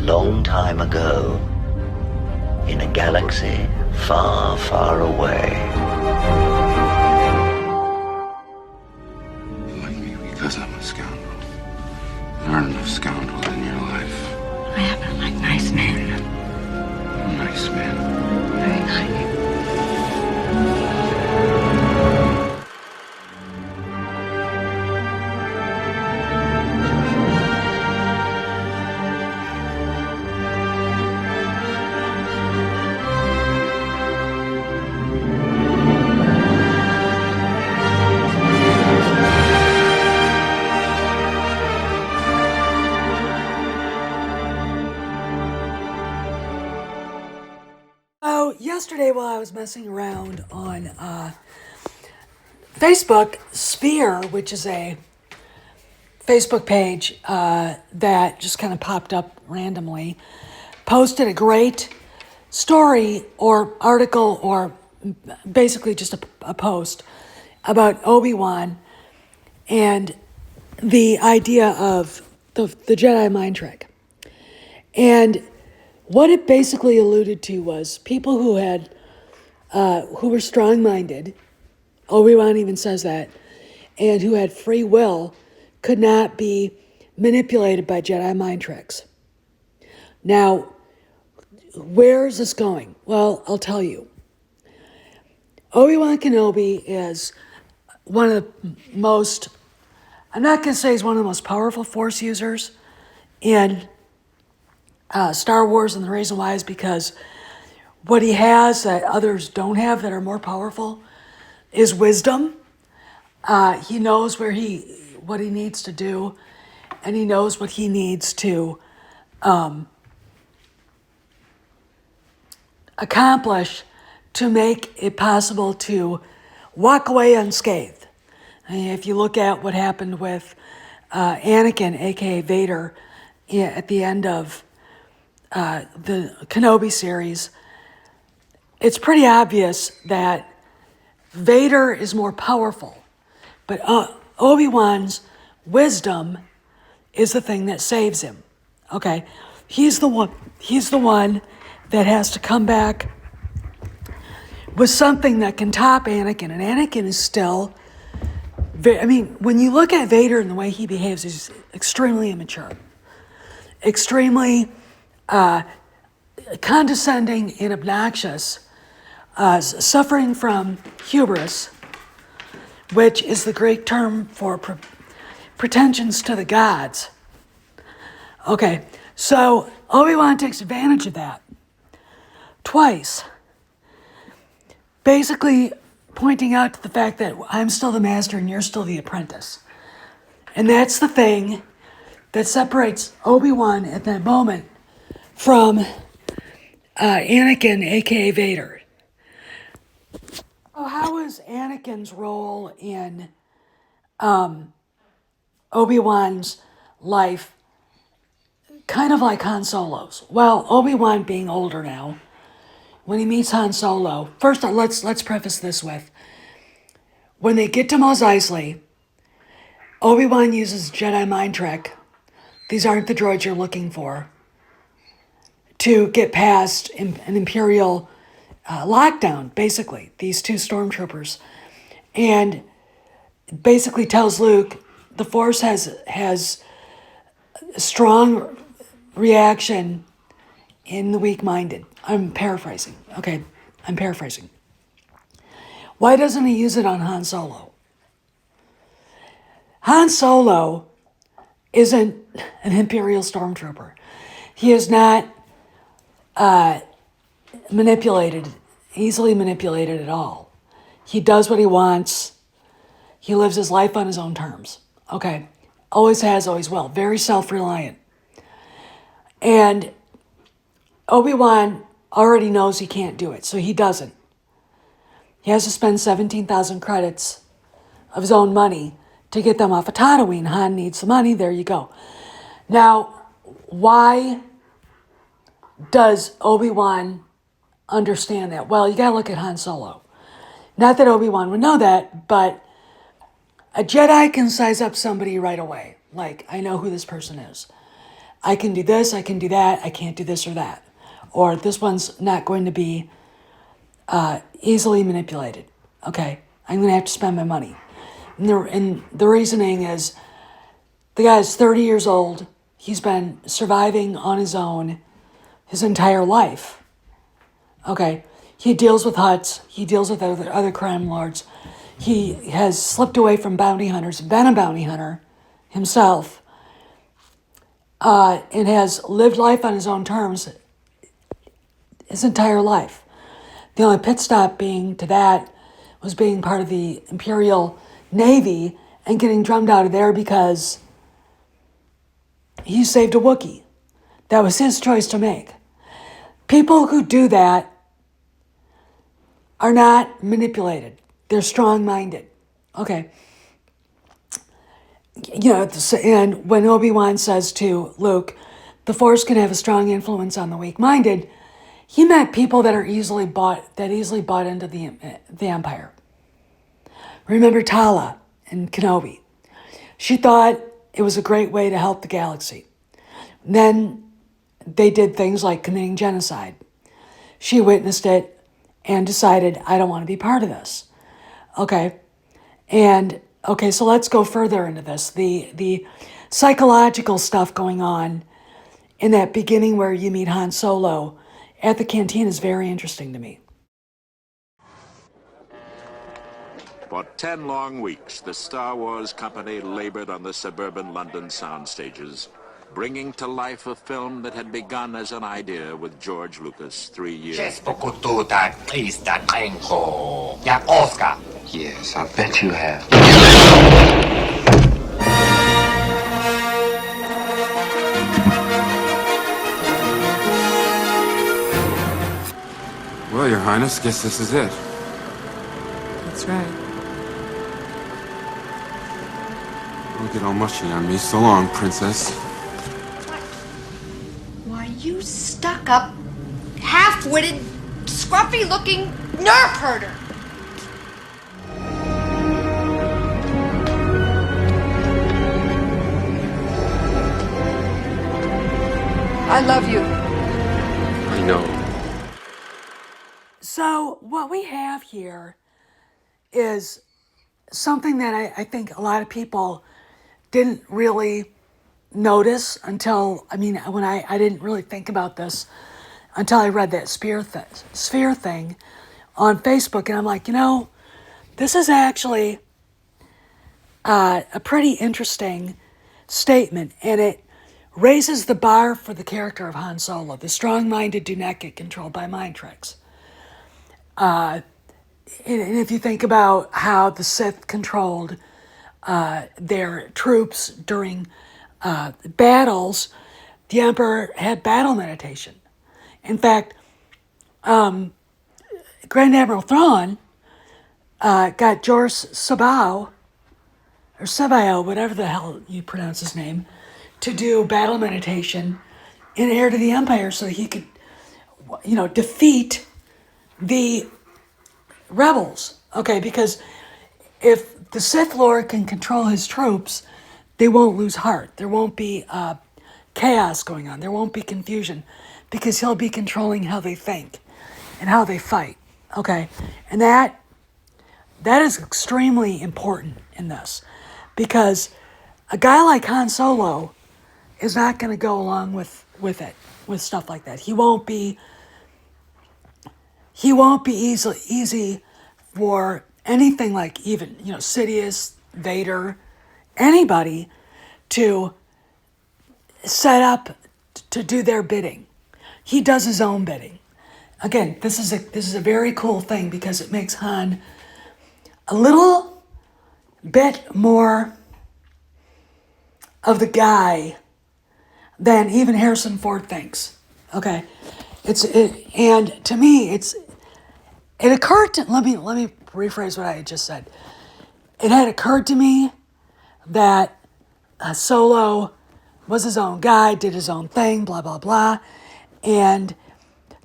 long time ago, in a galaxy far, far away. You like me because I'm a scoundrel. There aren't enough scoundrels in your life. I happen to like nice men. Nice man. Very nice. Yesterday while I was messing around on Facebook, Sphere, which is a Facebook page that just kind of popped up randomly, posted a great story or article or basically just a post about Obi-Wan and the idea of the Jedi mind trick. And what it basically alluded to was people who were strong-minded, Obi-Wan even says that, and who had free will could not be manipulated by Jedi mind tricks. Now, where is this going? Well, I'll tell you. Obi-Wan Kenobi is one of the most, I'm not going to say he's one of the most powerful Force users in Star Wars, and the reason why is because what he has that others don't have that are more powerful is wisdom. He knows what he needs to do, and he knows what he needs to accomplish to make it possible to walk away unscathed. I mean, if you look at what happened with Anakin, aka Vader, at the end of the Kenobi series, it's pretty obvious that Vader is more powerful, but Obi-Wan's wisdom is the thing that saves him. Okay, he's the one that has to come back with something that can top Anakin, and Anakin is still when you look at Vader and the way he behaves, he's extremely immature, extremely condescending and obnoxious, suffering from hubris, which is the Greek term for pretensions to the gods. Okay, so Obi-Wan takes advantage of that twice, basically pointing out to the fact that I'm still the master and you're still the apprentice. And that's the thing that separates Obi-Wan at that moment from Anakin, aka Vader. Oh, how is Anakin's role in Obi-Wan's life kind of like Han Solo's? Well, Obi-Wan being older now, when he meets Han Solo, first let's preface this with, when they get to Mos Eisley, Obi-Wan uses Jedi mind trick. These aren't the droids you're looking for, to get past an Imperial lockdown, basically, these two stormtroopers, and basically tells Luke the Force has a strong reaction in the weak-minded. I'm paraphrasing. Okay, I'm paraphrasing. Why doesn't he use it on Han Solo? Han Solo isn't an Imperial stormtrooper. He is not easily manipulated at all. He does what he wants. He lives his life on his own terms. Okay, always has, always will. Very self-reliant. And Obi-Wan already knows he can't do it, so he doesn't. He has to spend 17,000 credits of his own money to get them off of Tatooine. Han needs the money, there you go. Now, why does Obi-Wan understand that? Well, you gotta look at Han Solo. Not that Obi-Wan would know that, but a Jedi can size up somebody right away. Like, I know who this person is. I can do this, I can do that, I can't do this or that. Or this one's not going to be easily manipulated. Okay, I'm going to have to spend my money. And the reasoning is the guy's 30 years old. He's been surviving on his own his entire life. Okay, he deals with huts. He deals with other crime lords. He has slipped away from bounty hunters, been a bounty hunter himself, and has lived life on his own terms his entire life. The only pit stop being to that was being part of the Imperial Navy and getting drummed out of there because he saved a Wookiee. That was his choice to make. People who do that are not manipulated. They're strong-minded. Okay. And when Obi-Wan says to Luke, the Force can have a strong influence on the weak-minded, he meant people that are easily bought into the Empire. Remember Tala and Kenobi. She thought it was a great way to help the galaxy. Then they did things like committing genocide. She witnessed it and decided, I don't want to be part of this. Okay. So let's go further into this. The psychological stuff going on in that beginning where you meet Han Solo at the canteen is very interesting to me. For 10 long weeks, the Star Wars company labored on the suburban London sound stages, bringing to life a film that had begun as an idea with George Lucas 3 years ago. Yes, I bet you have. Well, Your Highness, guess this is it. That's right. Don't get all mushy on me. So long, Princess. Why, you stuck-up, half-witted, scruffy-looking nerf herder! I love you. I know. So what we have here is something that I think a lot of people didn't really notice until, when I didn't really think about this until I read that sphere thing on Facebook. And I'm like, this is actually a pretty interesting statement. And it raises the bar for the character of Han Solo. The strong-minded do not get controlled by mind tricks. And if you think about how the Sith controlled their troops during battles, the Emperor had battle meditation. In fact, Grand Admiral Thrawn got Jorce Sabao, or Sabio, whatever the hell you pronounce his name, to do battle meditation in Heir to the Empire so he could, defeat the rebels. Okay, because if the Sith Lord can control his troops, they won't lose heart. There won't be chaos going on. There won't be confusion because he'll be controlling how they think and how they fight. Okay, and that is extremely important in this because a guy like Han Solo is not going to go along with stuff like that. He won't be easy for anything like even, Sidious, Vader, anybody to set up to do their bidding. He does his own bidding. Again, this is a very cool thing because it makes Han a little bit more of the guy than even Harrison Ford thinks. Okay, and to me, it occurred to let me rephrase what I had just said. It had occurred to me that Solo was his own guy, did his own thing, blah blah blah, and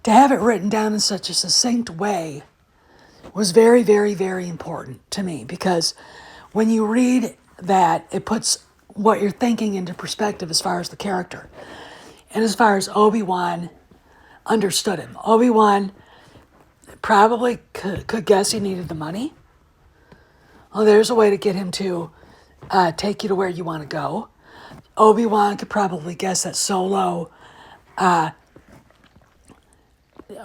to have it written down in such a succinct way was very, very, very important to me because when you read that, it puts what you're thinking into perspective as far as the character. And as far as Obi-Wan understood him, Obi-Wan probably could guess he needed the money. Well, there's a way to get him to take you to where you want to go. Obi-Wan could probably guess that Solo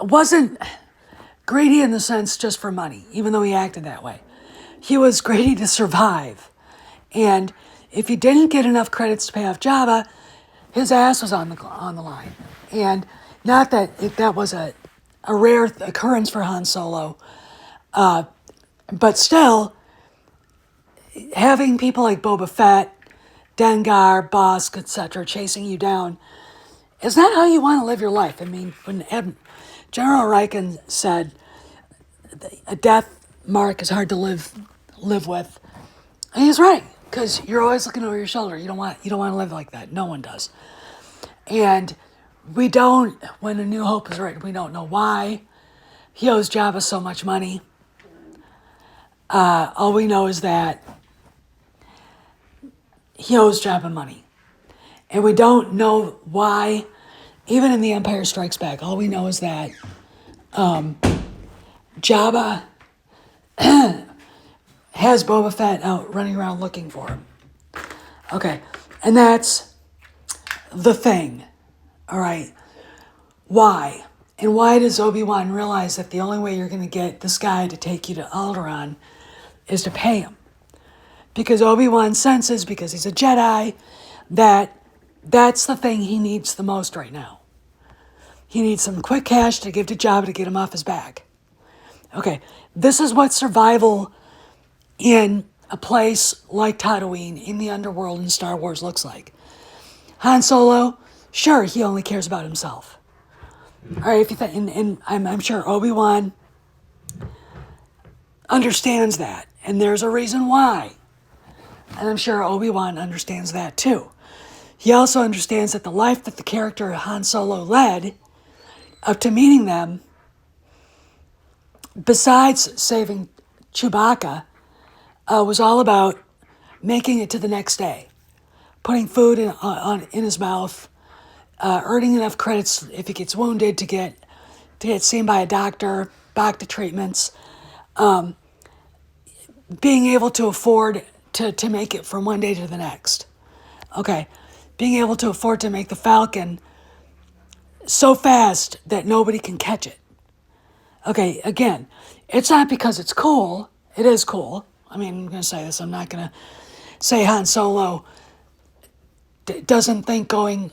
wasn't greedy in the sense just for money, even though he acted that way. He was greedy to survive. And if he didn't get enough credits to pay off Jabba, his ass was on the line. And not that that was a rare occurrence for Han Solo, but still, having people like Boba Fett, Dengar, Bosk, etc. chasing you down is not how you want to live your life. I mean, when General Riken said a death mark is hard to live with, and he's right, because you're always looking over your shoulder. You don't want to live like that. No one does. And we don't, when A New Hope is written, we don't know why he owes Jabba so much money. All we know is that he owes Jabba money. And we don't know why, even in The Empire Strikes Back, all we know is that Jabba has Boba Fett out running around looking for him. Okay, and that's the thing, all right? Why? And why does Obi-Wan realize that the only way you're going to get this guy to take you to Alderaan is to pay him? Because Obi-Wan senses, because he's a Jedi, that's the thing he needs the most right now. He needs some quick cash to give to Jabba to get him off his back. Okay, this is what survival in a place like Tatooine in the underworld in Star Wars looks like. Han Solo, sure, he only cares about himself. All right, if you think, and I'm sure Obi-Wan understands that, and there's a reason why. And I'm sure Obi-Wan understands that too. He also understands that the life that the character Han Solo led up to meeting them, besides saving Chewbacca, was all about making it to the next day, putting food in his mouth, earning enough credits if he gets wounded to get seen by a doctor, back to treatments, being able to afford to make it from one day to the next. Okay, being able to afford to make the Falcon so fast that nobody can catch it. Okay, again, it's not because it's cool. It is cool. I mean, I'm going to say this. I'm not going to say Han Solo doesn't think going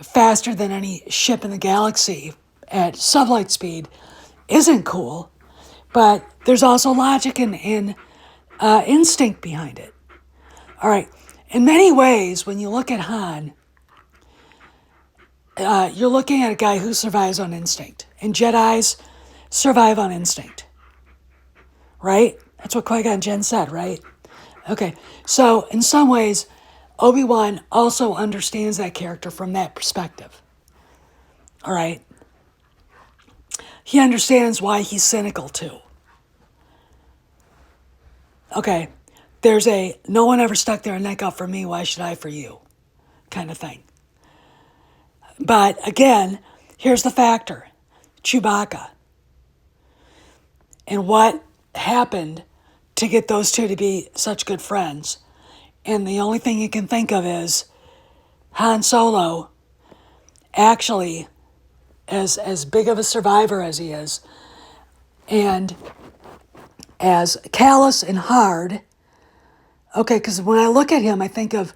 faster than any ship in the galaxy at sublight speed isn't cool. But there's also logic and instinct behind it. All right. In many ways, when you look at Han, you're looking at a guy who survives on instinct. And Jedis survive on instinct. Right? That's what Qui-Gon Jinn said, right? Okay. So, in some ways, Obi-Wan also understands that character from that perspective. All right? He understands why he's cynical, too. Okay. There's a, no one ever stuck their neck out for me, why should I for you? Kind of thing. But, again, here's the factor. Chewbacca. And what happened to get those two to be such good friends. And the only thing you can think of is Han Solo, actually, as big of a survivor as he is, and as callous and hard. Okay, because when I look at him, I think of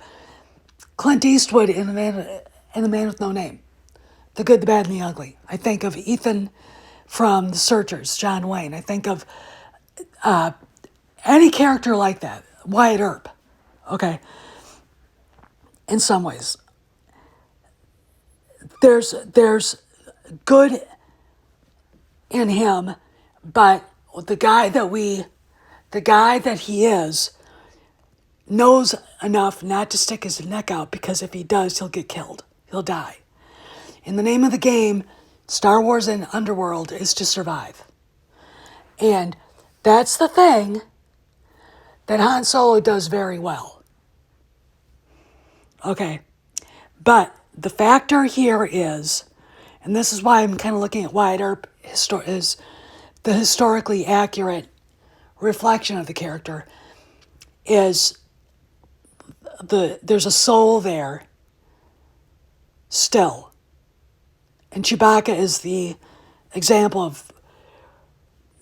Clint Eastwood in The Man with No Name. The Good, the Bad, and the Ugly. I think of Ethan from The Searchers, John Wayne. I think of any character like that, Wyatt Earp. Okay, in some ways, there's good in him, but the guy that he is knows enough not to stick his neck out, because if he does, he'll get killed. He'll die. And the name of the game, Star Wars and Underworld, is to survive. And that's the thing that Han Solo does very well. Okay. But the factor here is, and this is why I'm kind of looking at Wyatt Earp is the historically accurate reflection of the character, is there's a soul there still. And Chewbacca is the example of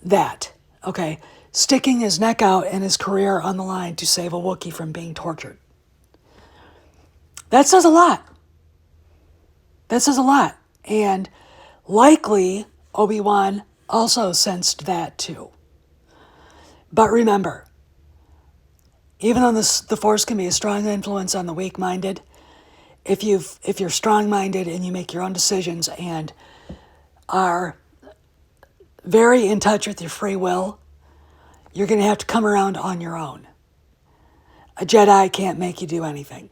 that, okay? Sticking his neck out and his career on the line to save a Wookiee from being tortured. That says a lot. That says a lot. And likely Obi-Wan also sensed that too. But remember, even though the Force can be a strong influence on the weak-minded, if you're strong-minded and you make your own decisions and are very in touch with your free will, you're going to have to come around on your own. A Jedi can't make you do anything.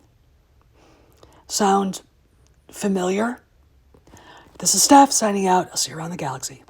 Sound familiar? This is Steph signing out. I'll see you around the galaxy.